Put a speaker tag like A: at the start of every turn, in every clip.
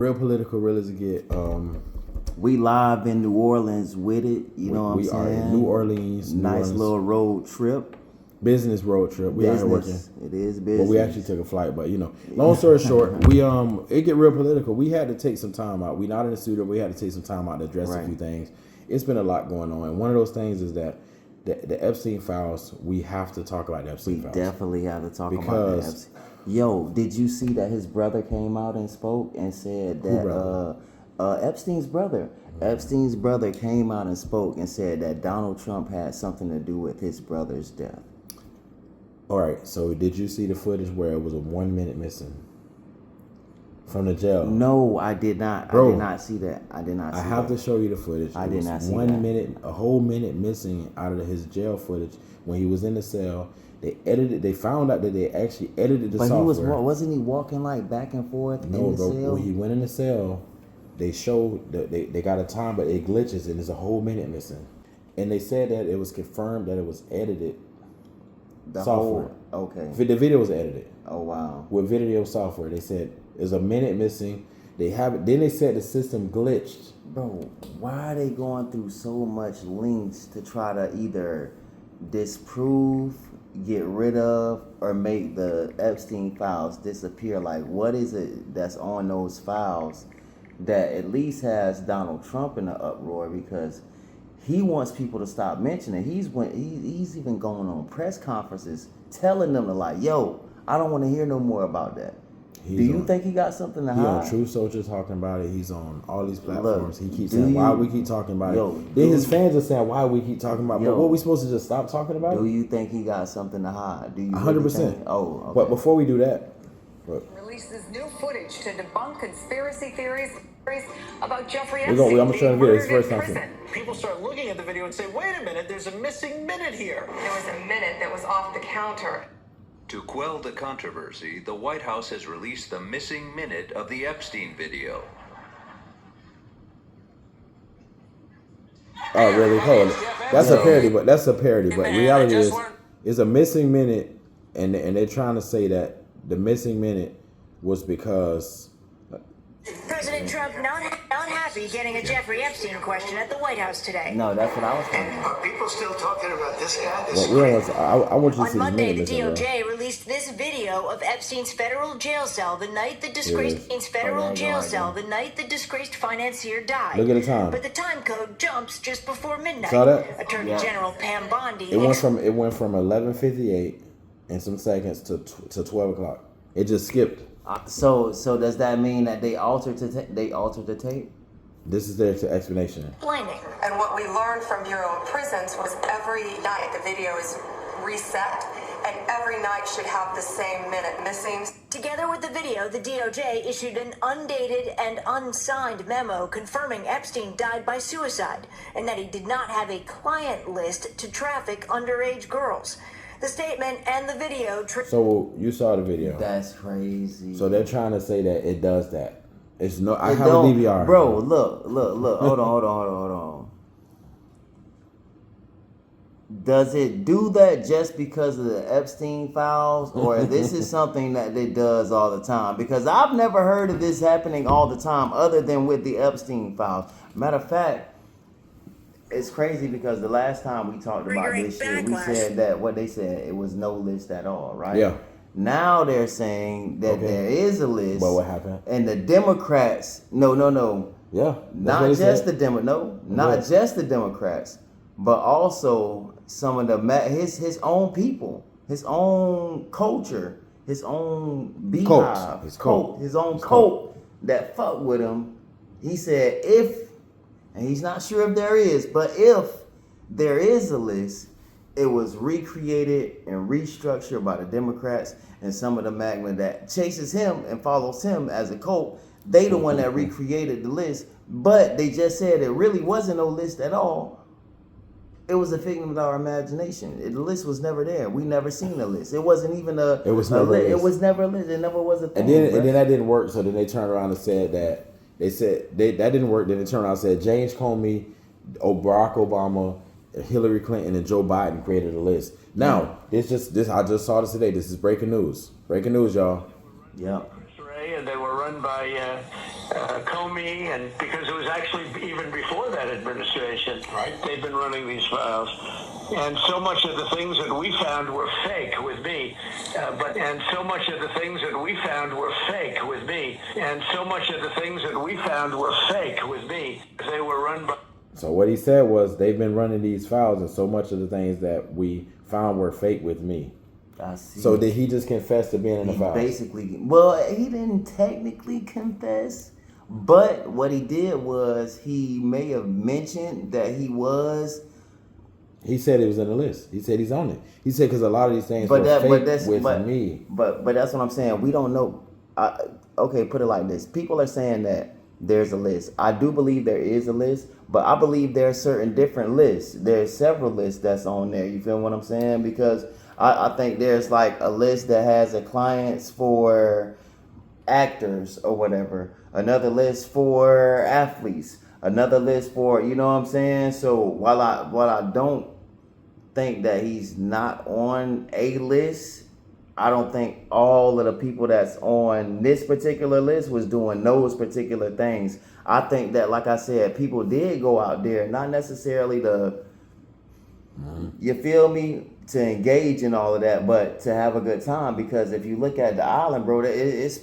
A: Real political, real as it get.
B: We live in New Orleans with it. You know what I'm saying?
A: We are in New Orleans.
B: Nice little road trip.
A: Business road trip. We out here working.
B: It is business.
A: But we actually took a flight. But long story short, it get real political. We had to take some time out. We not in the studio. We had to take some time out to address a few things. It's been a lot going on. And one of those things is that the Epstein files. We have to talk about the Epstein files.
B: We definitely have to talk about the Epstein. Yo, did you see that his brother came out and spoke and said that Epstein's brother? Epstein's brother came out and spoke and said that Donald Trump had something to do with his brother's death.
A: All right, so did you see the footage where it was a 1 minute missing from the jail?
B: No, I did not. Bro, I did not see that. I
A: have to show you the footage.
B: I did not see
A: 1 minute, a whole minute missing out of his jail footage when he was in the cell. They found out that they actually edited the software.
B: But wasn't he walking like back and forth in the cell?
A: When he went in the cell, they showed that they got a time, but it glitches and there's a whole minute missing. And they said that it was confirmed that it was edited. The software. The video was edited.
B: Oh wow.
A: With video software, they said there's a minute missing. They have it. Then they said the system glitched.
B: Bro, why are they going through so much links to try to either disprove, get rid of, or make the Epstein files disappear? Like, what is it that's on those files that at least has Donald Trump in an uproar? Because he wants people to stop mentioning. He's even going on press conferences telling them to like, yo, I don't want to hear no more about that. Do you think he got something to hide?
A: He on Truth Social talking about it. He's on all these platforms. He keeps saying, why we keep talking about it. Then his fans are saying, why we keep talking about it. But what, we supposed to just stop talking about it?
B: Do you think he got something to hide? Do you
A: 100%.
B: Oh, okay.
A: But before we do that,
C: releases new footage to debunk conspiracy theories about Jeffrey Epstein.
A: I'm going to show the video. It's the first time.
D: People start looking at the video and say, wait a minute, there's a missing minute here.
C: There was a minute that was off the counter.
E: To quell the controversy, the White House has released the missing minute of the Epstein video.
A: Oh, really? Hold on. That's a parody, but reality is it's a missing minute, and they're trying to say that the missing minute was because
F: President Trump not happy getting a Jeffrey Epstein question at the White House today.
B: No, that's what I was thinking.
G: Are people still talking about this guy?
A: I want you to see
F: On Monday, the
A: minute,
F: DOJ released this video of Epstein's federal jail cell the night the disgraced the night the disgraced financier died.
A: Look at the time.
F: But the time code jumps just before midnight.
A: Saw that?
F: Attorney General Pam Bondi.
A: It went from 11:58 and some seconds to 12 o'clock. It just skipped.
B: So does that mean that they altered the tape?
A: This is their explanation.
F: Blinding.
C: And what we learned from Bureau of Prisons was every night the video is reset, and every night should have the same minute missing.
F: Together with the video, the DOJ issued an undated and unsigned memo confirming Epstein died by suicide and that he did not have a client list to traffic underage girls. The statement and the video...
A: So you saw the video.
B: That's crazy.
A: So they're trying to say that it does that. It's no. I have a DVR.
B: Bro, look. Hold on. Does it do that just because of the Epstein files, or this is something that it does all the time? Because I've never heard of this happening all the time, other than with the Epstein files. Matter of fact, it's crazy because the last time we talked about this shit, we said that what they said, it was no list at all, right?
A: Yeah.
B: Now they're saying that there is a list.
A: But what happened?
B: And the Democrats, no.
A: Yeah.
B: Not just the just the Democrats, but also some of his own people, his own culture, his own beehive, his own cult that fuck with him. He said and he's not sure if there is, but if there is a list, it was recreated and restructured by the Democrats and some of the magna that chases him and follows him as a cult. They the one that recreated the list, but they just said it really wasn't no list at all. It was a figment of our imagination. The list was never there. We never seen a list. It wasn't even a.
A: It was never.
B: It was never a list. It never was a thing.
A: And then that didn't work. So then they turned around and said that. They said that didn't work. Then they turned around and said James Comey, Barack Obama, Hillary Clinton, and Joe Biden created a list. Now, I just saw this today. This is breaking news. Breaking news, y'all.
B: Yeah.
D: And they were
G: run by Comey, and because it was actually even before that administration, right? They've been running these files. And so much of the things that we found were fake with me. And so much of the things that we found were fake with me. And so much of the things that we found were fake with me. They were run by...
A: So what he said was they've been running these files, and so much of the things that we found were fake with me.
B: I see.
A: So did he just confess to being in the files?
B: Basically, well, he didn't technically confess, but what he did was he may have mentioned that he was.
A: He said it was in the list. He said he's on it. He said because a lot of these things were fake with me.
B: But that's what I'm saying. We don't know. Okay, put it like this. People are saying that there's a list. I do believe there is a list, but I believe there are certain different lists. There's several lists that's on there. You feel what I'm saying? Because I think there's like a list that has the clients for actors or whatever. Another list for athletes. Another list for, you know what I'm saying? So while I don't think that he's not on a list, I don't think all of the people that's on this particular list was doing those particular things. I think that, like I said, people did go out there, not necessarily to, you feel me, to engage in all of that, but to have a good time. Because if you look at the island, bro, it's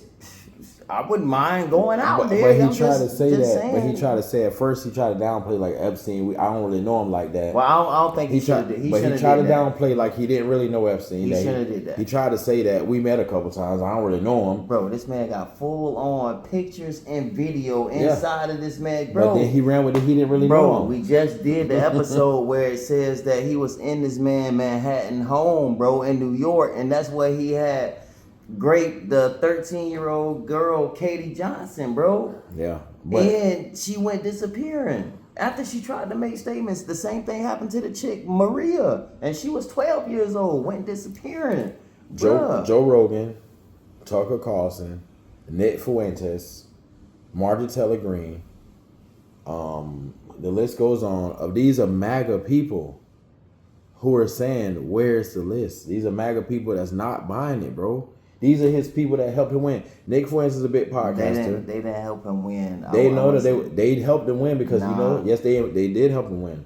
B: I wouldn't mind going out there.
A: But he tried to say that. Saying. But he tried to say at first he tried to downplay like Epstein. I don't really know him like that.
B: Well, I don't think he should.
A: But he tried to downplay like he didn't really know Epstein.
B: He should have did that.
A: He tried to say that we met a couple times. I don't really know him.
B: Bro, this man got full on pictures and video inside of this man. Bro,
A: but then he ran with it. He didn't really know him.
B: We just did the episode where it says that he was in this man Manhattan home, bro, in New York, and that's where he had the 13-year-old girl Katie Johnson, bro.
A: Yeah.
B: And she went disappearing after she tried to make statements. The same thing happened to the chick Maria, and she was 12 years old, went disappearing.
A: Joe Rogan, Tucker Carlson, Nick Fuentes, Marjorie Taylor Greene. The list goes on. Of these are MAGA people who are saying, "Where's the list?" These are MAGA people that's not buying it, bro. These are his people that helped him win. Nick Fuentes is a big podcaster.
B: They didn't help him win.
A: They know that they helped him win because yes, they did help him win.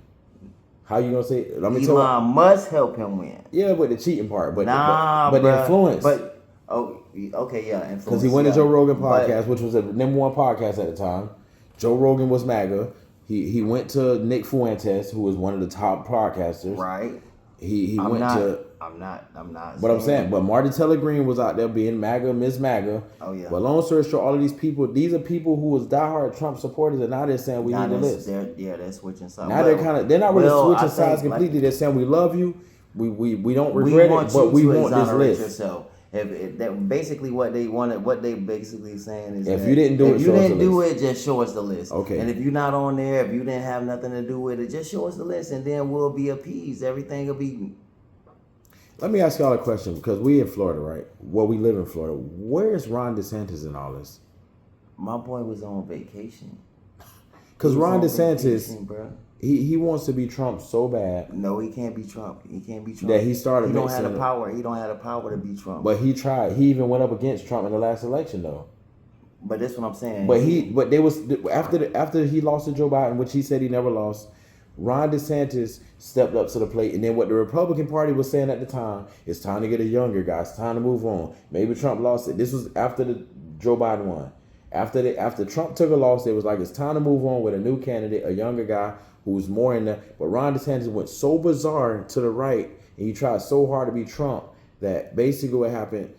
A: How you gonna say?
B: Elon must help him win.
A: Yeah, but the cheating part, but the influence.
B: But okay, yeah, influence.
A: Because he went to Joe Rogan podcast, which was a #1 podcast at the time. Joe Rogan was MAGA. He went to Nick Fuentes, who was one of the top podcasters.
B: Right.
A: I'm not. But I'm saying, but Marjorie Taylor Greene was out there being MAGA, Miss MAGA.
B: Oh yeah.
A: But long story short, all of these people, these are people who was diehard Trump supporters, and now they're saying we need a list.
B: They're switching sides.
A: Now they're not really switching sides completely. They're saying we love you, we don't regret it, but we want this list.
B: Yourself. If that basically what they wanted, what they basically saying is,
A: if you didn't do it,
B: just show us the list.
A: Okay.
B: And if you're not on there, if you didn't have nothing to do with it, just show us the list, and then we'll be appeased. Everything will be.
A: Let me ask y'all a question, because we in Florida, right? Well, we live in Florida. Where is Ron DeSantis in all this?
B: My boy was on vacation.
A: Because Ron DeSantis, he wants to be Trump so bad.
B: No, he can't be Trump. He can't be Trump.
A: That he started.
B: He don't have the power. He don't have the power to be Trump.
A: But he tried. He even went up against Trump in the last election, though.
B: But that's what I'm saying.
A: But they was after he lost to Joe Biden, which he said he never lost. Ron DeSantis stepped up to the plate, and then what the Republican Party was saying at the time, it's time to get a younger guy. It's time to move on. Maybe Trump lost it. This was after Joe Biden won. After Trump took a loss, it was like it's time to move on with a new candidate, a younger guy who's more in there. But Ron DeSantis went so bizarre to the right, and he tried so hard to be Trump that basically what happened,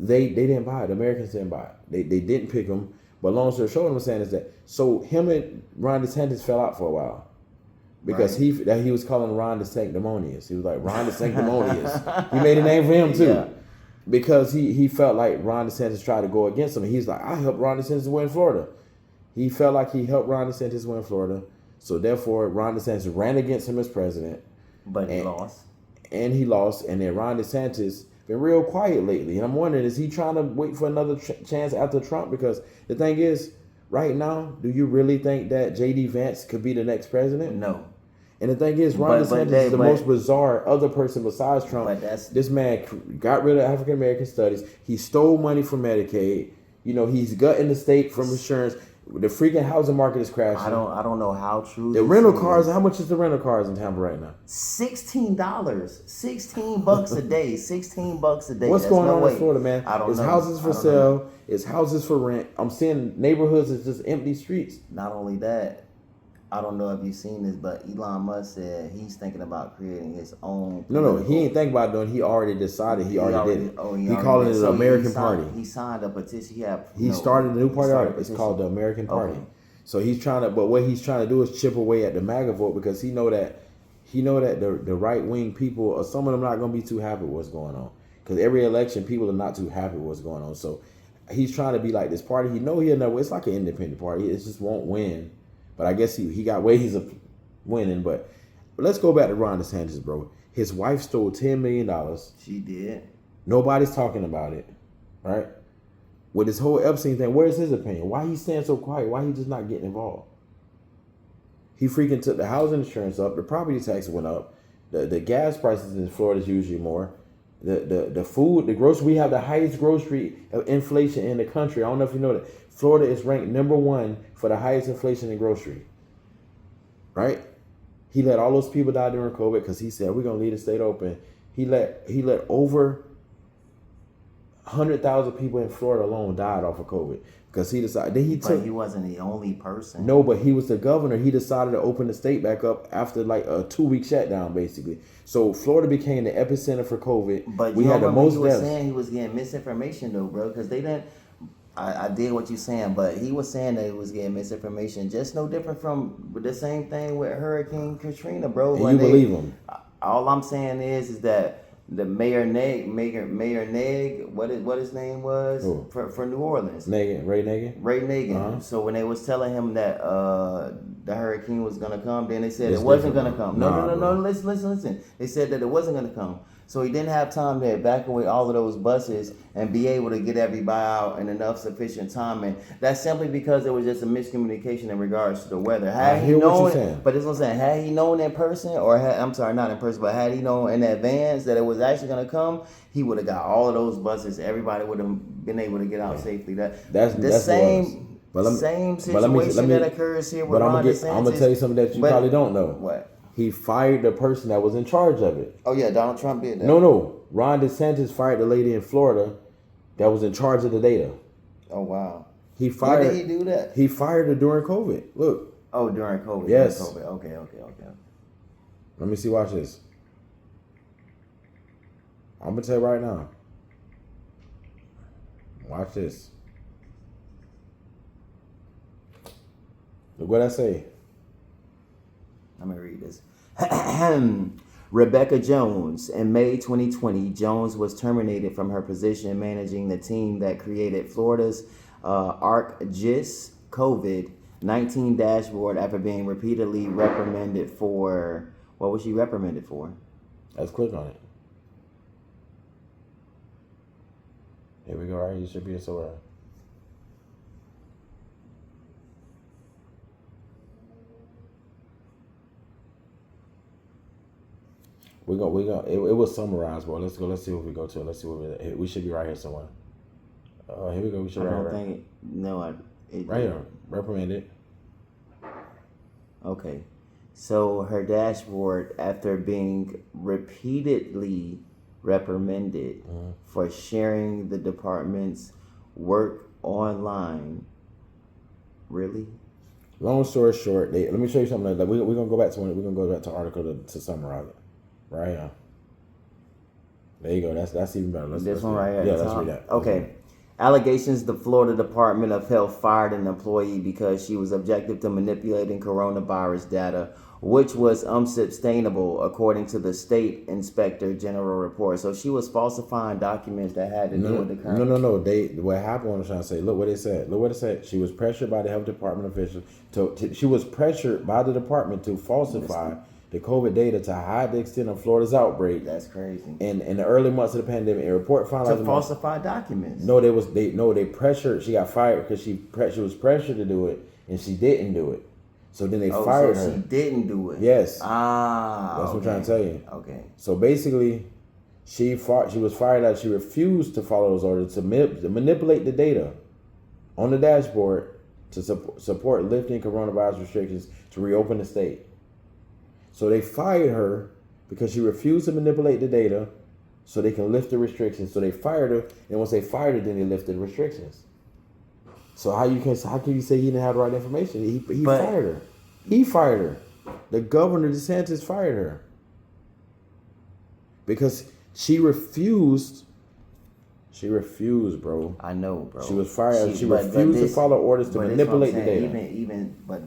A: they didn't buy it. The Americans didn't buy it. They didn't pick him. But long story short, what I'm saying is that so him and Ron DeSantis fell out for a while. Because he was calling Ron the Sanctimonious. He was like, Ron the Sanctimonious. He made a name for him too. Yeah. Because he felt like Ron DeSantis tried to go against him. And he's like, I helped Ron DeSantis win Florida. He felt like he helped Ron DeSantis win Florida. So therefore, Ron DeSantis ran against him as president.
B: But he lost.
A: And he lost. And then Ron DeSantis been real quiet lately. And I'm wondering, is he trying to wait for another chance after Trump? Because the thing is, right now, do you really think that J.D. Vance could be the next president?
B: No.
A: And the thing is, Ron DeSantis is the most bizarre other person besides Trump. This man got rid of African American studies. He stole money from Medicaid. You know, he's gutting the state from insurance. The freaking housing market is crashing.
B: I don't know how true.
A: The rental cars. How much is the rental cars in Tampa right now?
B: $16, $16 a day, $16 a day.
A: What's
B: That's
A: going on
B: way.
A: in Florida, man?
B: I don't
A: it's
B: know.
A: houses for sale. It's houses for rent. I'm seeing neighborhoods is just empty streets.
B: Not only that, I don't know if you've seen this, but Elon Musk said he's thinking about creating his own.
A: No, he ain't thinking about doing. He already decided. He already did it. He calling it the American Party.
B: He signed a petition.
A: He started a new party. It's called the American Party.
B: Okay.
A: So he's trying to, but what he's trying to do is chip away at the MAGA vote because he know that the right wing people, some of them not gonna be too happy with what's going on. Because every election, people are not too happy with what's going on. So he's trying to be like this party. He know he'll never. It's like an independent party. It just won't win. But I guess he got ways of winning. But let's go back to Ron DeSantis, bro. His wife stole $10 million.
B: She did.
A: Nobody's talking about it, right? With this whole Epstein thing, where's his opinion? Why he staying so quiet? Why he just not getting involved? He freaking took the housing insurance up. The property tax went up. The gas prices in Florida is usually more. The food, the grocery, we have the highest grocery inflation in the country. I don't know if you know that. Florida is ranked number 1 for the highest inflation in grocery. Right? He let all those people die during COVID because he said we're gonna leave the state open. He let over 100,000 people in Florida alone died off of COVID because he decided. Then
B: But he wasn't the only person.
A: No, but he was the governor. He decided to open the state back up after like a 2-week shutdown, basically. So Florida became the epicenter for COVID.
B: But
A: we had the most
B: he was
A: deaths.
B: saying he was getting misinformation though, bro, because they didn't. I did what you're saying, but he was saying that he was getting misinformation. Just no different from the same thing with Hurricane Katrina, bro.
A: And you believe him?
B: All I'm saying is that the Mayor Neg, what his name was for New Orleans.
A: Ray Nagin.
B: Ray Nagin.
A: Uh-huh.
B: So when they was telling him that the hurricane was gonna come, then they said it wasn't gonna come. No. Listen. They said that it wasn't gonna come. So he didn't have time to evacuate all of those buses and be able to get everybody out in enough sufficient time. And that's simply because there was just a miscommunication in regards to the weather.
A: I hear what you're saying.
B: But this is what I'm saying. Had he known in person, not in person, but had he known in advance that it was actually going to come, he would have got all of those buses. Everybody would have been able to get out safely. That's the same situation that occurs here with Ron DeSantis.
A: I'm going to tell you something that you probably don't know.
B: What?
A: He fired the person that was in charge of it.
B: Oh, yeah, Donald Trump did that.
A: No. Ron DeSantis fired the lady in Florida that was in charge of the data.
B: Oh, wow.
A: When
B: did he do that?
A: He fired her during COVID. Look.
B: Oh, during COVID.
A: Yes.
B: During COVID. Okay.
A: Let me see. Watch this. I'm going to tell you right now. Watch this. Look what I say.
B: Let me read this. Rebecca Jones. In May 2020, Jones was terminated from her position managing the team that created Florida's ArcGIS COVID-19 dashboard after being repeatedly reprimanded for... What was she reprimanded for?
A: Let's click on it. Here we go, right? You should be so We go. It was summarized, bro. Let's go. Let's see what we go to. Let's see what we should be right here somewhere. Here we go. We should right here. Reprimanded.
B: Okay. So her dashboard, after being repeatedly reprimanded for sharing the department's work online. Really?
A: Long story short, let me show you something. We're gonna go back to the article to summarize it. Right here. There you go. That's even better.
B: This one right here.
A: Yeah, let's read that.
B: Okay. Allegations: the Florida Department of Health fired an employee because she was objective to manipulating coronavirus data, which was unsustainable, according to the state inspector general report. So she was falsifying documents that had to do with the current.
A: No. What happened? I'm trying to say. Look what it said. She was pressured by the health department officials she was pressured by the department to falsify the COVID data to hide the extent of Florida's outbreak.
B: That's crazy.
A: And in the early months of the pandemic, a report found
B: to falsify documents.
A: They pressured. She got fired because she was pressured to do it, and she didn't do it. So then they fired her.
B: She didn't do it.
A: Yes.
B: That's
A: what I'm trying to tell you.
B: Okay.
A: So basically, she was fired out. She refused to follow those orders to manipulate the data. on the dashboard to support lifting coronavirus restrictions to reopen the state. So they fired her because she refused to manipulate the data so they can lift the restrictions. So they fired her, and once they fired her, then they lifted the restrictions. So how can you say he didn't have the right information? He fired her. He fired her. The governor, DeSantis, fired her because she refused. She refused, bro.
B: I know, bro.
A: She was fired. She refused to follow orders to manipulate the data.
B: But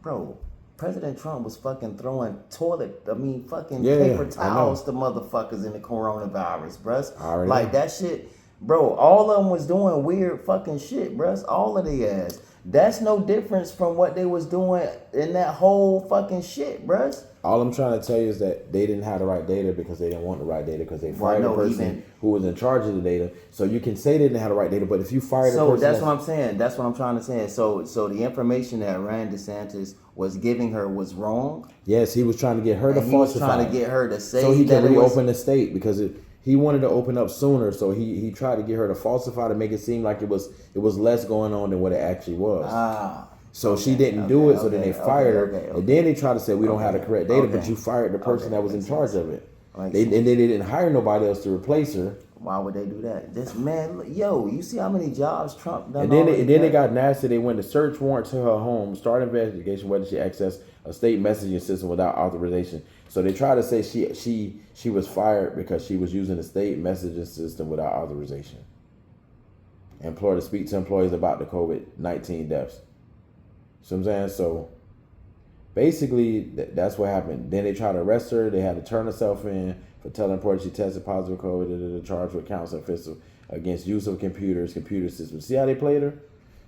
B: bro, President Trump was fucking throwing fucking
A: Yeah,
B: paper
A: I know.
B: towels to motherfuckers in the coronavirus, bruh.
A: I already
B: Like
A: know.
B: that shit, bro. All of them was doing weird fucking shit, bruh. All of the ass. That's no difference from what they was doing in that whole fucking shit, bruh.
A: All I'm trying to tell you is that they didn't have the right data because they didn't want the right data because they fired the person who was in charge of the data. So you can say they didn't have the right data, but if you fired the person...
B: So that's what I'm saying. That's what I'm trying to say. So the information that Ron DeSantis was giving her was wrong?
A: Yes, he was trying to get her to falsify.
B: He was trying to get her to say
A: so he
B: that
A: can reopen the state because he wanted to open up sooner. So he tried to get her to falsify to make it seem like it was less going on than what it actually was. So she didn't do it, so then they fired her. And then they tried to say, we don't have the correct data, but you fired the person that was in charge of it. And then they didn't hire nobody else to replace her.
B: Why would they do that? This man, you see how many jobs Trump done?
A: And then they got nasty. They went to search warrant to her home, start investigation whether she accessed a state messaging system without authorization. So they tried to say she was fired because she was using the state messaging system without authorization. Employer to speak to employees about the COVID-19 deaths. So I'm saying, so basically that's what happened. Then they tried to arrest her. They had to turn herself in for telling employees she tested positive for COVID. Charged with counts of official against use of computer systems. See how they played her?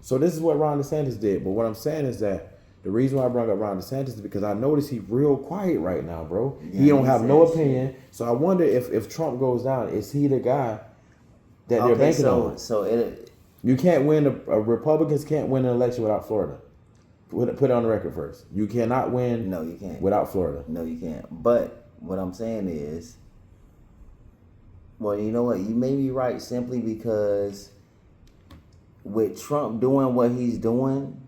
A: So this is what Ron DeSantis did. But what I'm saying is that the reason why I brought up Ron DeSantis is because I noticed he's real quiet right now, bro. Yeah, he don't have no opinion. So I wonder if Trump goes down, is he the guy that they're banking on? You can't win. Republicans can't win an election without Florida. Put it on the record first. You cannot win.
B: No, you can't.
A: Without Florida.
B: No, you can't. But what I'm saying is, well, you know what? You may be right simply because with Trump doing what he's doing,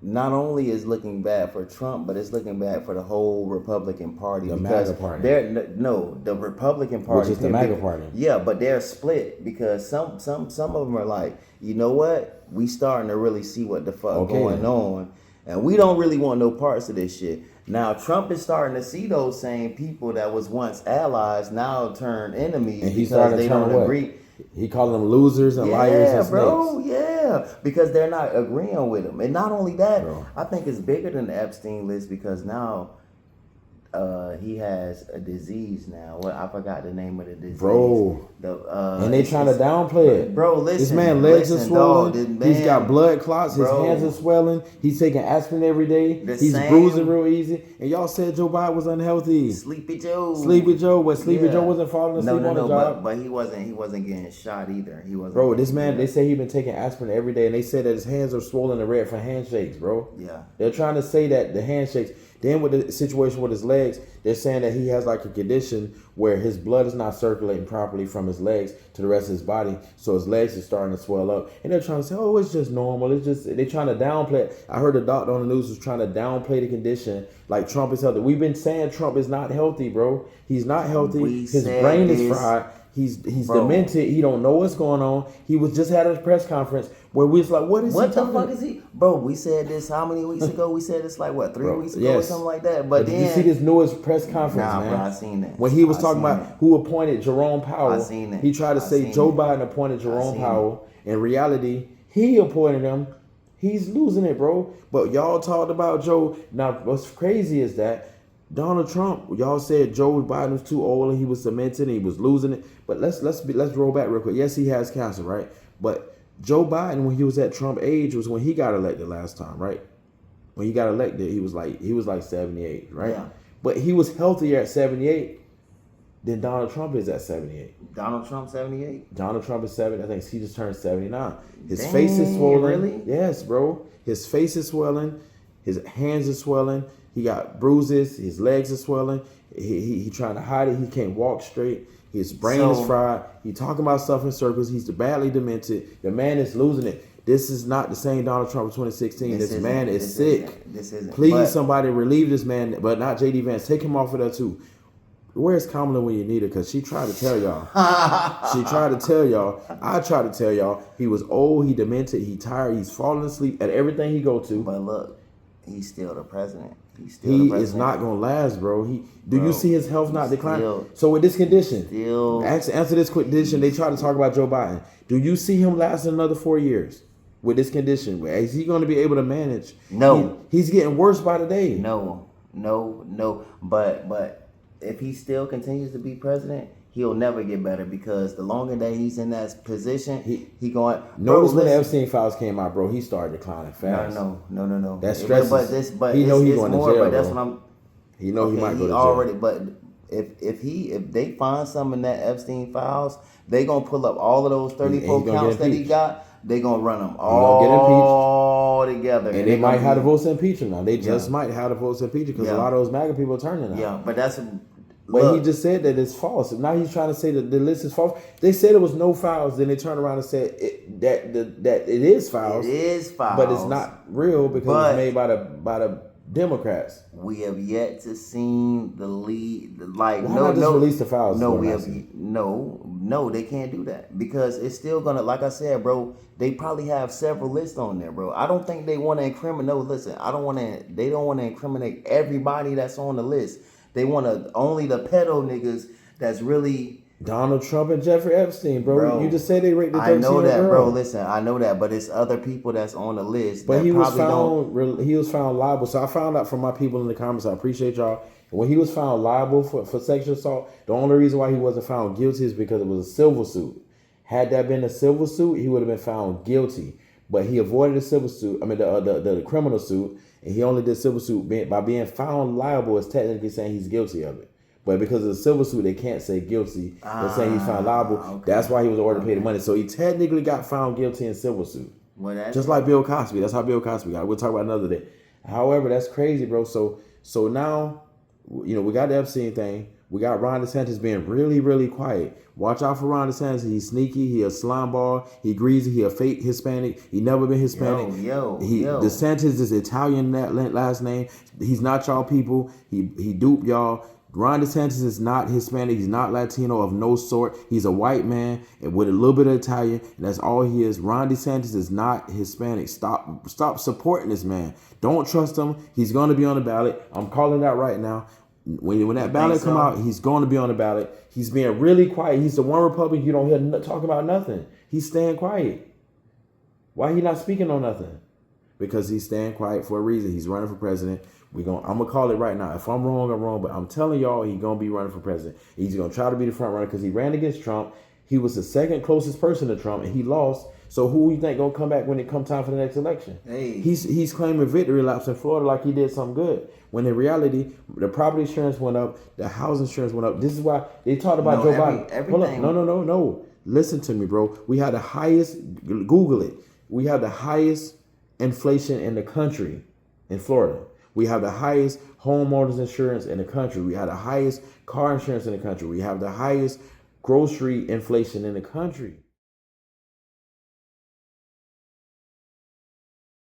B: not only is looking bad for Trump, but it's looking bad for the whole Republican Party.
A: The MAGA Party.
B: The Republican Party.
A: Which is the MAGA Party.
B: Yeah, but they're split because some of them are like, you know what? We starting to really see what the fuck going on. And we don't really want no parts of this shit. Now, Trump is starting to see those same people that was once allies now turn enemies
A: and
B: because they don't agree.
A: He called them losers and liars and snakes.
B: Yeah, because they're not agreeing with him. And not only that, I think it's bigger than the Epstein list because now he has a disease now. I forgot the name of the disease.
A: Bro. And they trying to downplay it.
B: Bro, listen.
A: This man legs are swollen. He's got blood clots. His hands are swelling. He's taking aspirin every day. He's bruising real easy. And y'all said Joe Biden was unhealthy.
B: Sleepy Joe.
A: Joe wasn't falling asleep on the job.
B: But he wasn't getting shot either. He wasn't.
A: Bro, this man, they say he been taking aspirin every day, and they said that his hands are swollen and red for handshakes, bro.
B: Yeah.
A: They're trying to say that the handshakes. Then with the situation with his legs, they're saying that he has like a condition where his blood is not circulating properly from his legs to the rest of his body. So his legs are starting to swell up. And they're trying to say, oh, it's just normal. They're trying to downplay it. I heard a doctor on the news was trying to downplay the condition like Trump is healthy. We've been saying Trump is not healthy, bro. He's not healthy. His brain is fried. He's demented. He don't know what's going on. He was just had a press conference where we was like, what the
B: fuck is he? Bro, we said this how many weeks ago? We said this like what, 3 weeks ago or something like that. But then
A: did you see this newest press conference, man?
B: Bro, I seen that.
A: When he was talking about who appointed Jerome Powell,
B: I seen it.
A: He tried to say Joe Biden appointed Jerome Powell. In reality, he appointed him. He's losing it, bro. But y'all talked about Joe. Now, what's crazy is that Donald Trump, y'all said Joe Biden was too old and he was cemented and he was losing it. But let's roll back real quick. Yes, he has cancer, right? But Joe Biden, when he was at Trump age, was when he got elected last time, right? When he got elected, he was like 78, right? Yeah. But he was healthier at 78 than Donald Trump is at 78.
B: Donald Trump 78?
A: Donald Trump is 70. I think he just turned 79. His face is swollen.
B: Really?
A: Yes, bro. His face is swelling. His hands are swelling. He got bruises. His legs are swelling. He trying to hide it. He can't walk straight. His brain is fried. He talking about stuff in circles. He's badly demented. The man is losing it. This is not the same Donald Trump of 2016. This man is sick.
B: This isn't.
A: Please, somebody relieve this man, but not JD Vance. Take him off of that too. Where's Kamala when you need her? Because she tried to tell y'all. She tried to tell y'all. I tried to tell y'all. He was old. He demented. He tired. He's falling asleep at everything he go to.
B: But look, he's still the president.
A: He is not gonna last, bro. Do you see his health not declining? So with this condition, answer this quick condition. They try to talk about Joe Biden. Do you see him lasting another 4 years with this condition? Is he going to be able to manage?
B: No.
A: He's getting worse by the day.
B: No. But if he still continues to be president, he'll never get better because the longer that he's in that position, he going.
A: Notice when the Epstein files came out, bro, he started declining fast.
B: No.
A: That stresses.
B: But
A: he know he's going
B: more,
A: to jail.
B: But that's what I'm.
A: He know he might go to jail.
B: Already, but if they find some in that Epstein files, they gonna pull up all of those 34 counts that he got. They gonna run them all together,
A: and they might have the votes to impeach him now. They just might have the votes to impeach him because a lot of those MAGA people are turning now.
B: Yeah, but that's.
A: But he just said that it's false. Now he's trying to say that the list is false. They said there was no files. Then they turned around and said that it is files.
B: It is files,
A: but it's not real because it's made by the Democrats.
B: We have yet to see the lead. Like
A: why not just release the files?
B: No, they can't do that because it's still gonna. Like I said, bro, they probably have several lists on there, bro. I don't think they want to incriminate. No, listen, They don't want to incriminate everybody that's on the list. They want to only the pedo niggas that's really
A: Donald Trump and Jeffrey Epstein, bro. You just said they raped the 13-year-old
B: I know that,
A: girl.
B: bro. Listen, I know that, but it's other people that's on the list.
A: But he was found liable. So I found out from my people in the comments. I appreciate y'all. When he was found liable for sexual assault, the only reason why he wasn't found guilty is because it was a civil suit. Had that been a civil suit, he would have been found guilty. But he avoided the civil suit. I mean, the criminal suit. And he only did civil suit by being found liable is technically saying he's guilty of it. But because of the civil suit, they can't say guilty. They're saying he's found liable. Okay. That's why he was ordered to pay the money. So he technically got found guilty in civil suit. Just like Bill Cosby. That's how Bill Cosby got. We'll talk about another day. However, that's crazy, bro. So now, we got the Epstein thing. We got Ron DeSantis being really, really quiet. Watch out for Ron DeSantis. He's sneaky. He a slime ball. He greasy. He a fake Hispanic. He never been Hispanic. DeSantis is Italian last name. He's not y'all people. He duped y'all. Ron DeSantis is not Hispanic. He's not Latino of no sort. He's a white man with a little bit of Italian, and that's all he is. Ron DeSantis is not Hispanic. Stop supporting this man. Don't trust him. He's going to be on the ballot. I'm calling that right now. When that ballot come out, he's going to be on the ballot. He's being really quiet. He's the one Republican you don't hear talk about nothing. He's staying quiet. Why he not speaking on nothing? Because he's staying quiet for a reason. He's running for president. I'm gonna call it right now. If I'm wrong, I'm wrong. But I'm telling y'all, he's gonna be running for president. He's gonna try to be the front runner because he ran against Trump. He was the second closest person to Trump, and he lost. So who you think gonna come back when it come time for the next election? He's claiming victory laps in Florida like he did something good. When in reality, the property insurance went up, the house insurance went up. This is why they talked about Joe Biden. Hold up. No. Listen to me, bro. We had the highest. Google it. We have the highest inflation in the country in Florida. We have the highest homeowners insurance in the country. We have the highest car insurance in the country. We have the highest grocery inflation in the country.